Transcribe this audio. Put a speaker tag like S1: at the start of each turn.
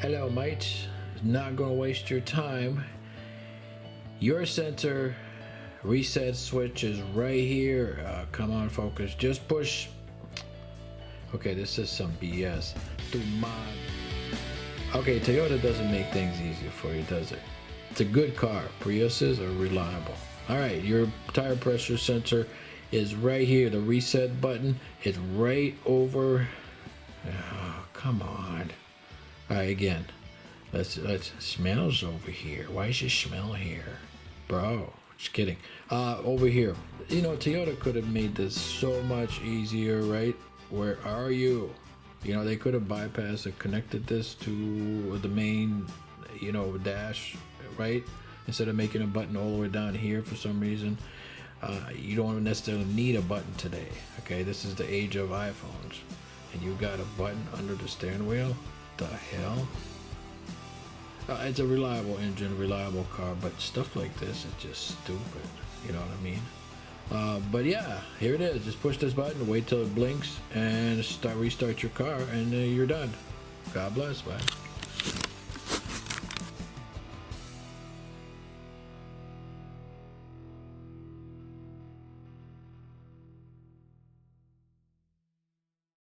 S1: Hello, mate. Not gonna waste your time. Your sensor reset switch is right here. Come on, focus. Just push. Okay, this is some BS. Okay, Toyota doesn't make things easier for you, does it? It's a good car. Priuses are reliable. All right, your tire pressure sensor is right here. The reset button is right over. Oh, come on. All right, again. Let's smells over here. Why is your smell here, bro? Just kidding. Over here. You know, Toyota could have made this so much easier, right? Where are you? You know, they could have bypassed and connected this to the main, you know, dash, right? Instead of making a button all the way down here for some reason. You don't necessarily need a button today, okay? This is the age of iPhones. And you got a button under the steering wheel? The hell? It's a reliable engine, reliable car, but stuff like this is just stupid. You know what I mean? But yeah, here it is. Just push this button, wait till it blinks, and restart your car, and you're done. God bless, man.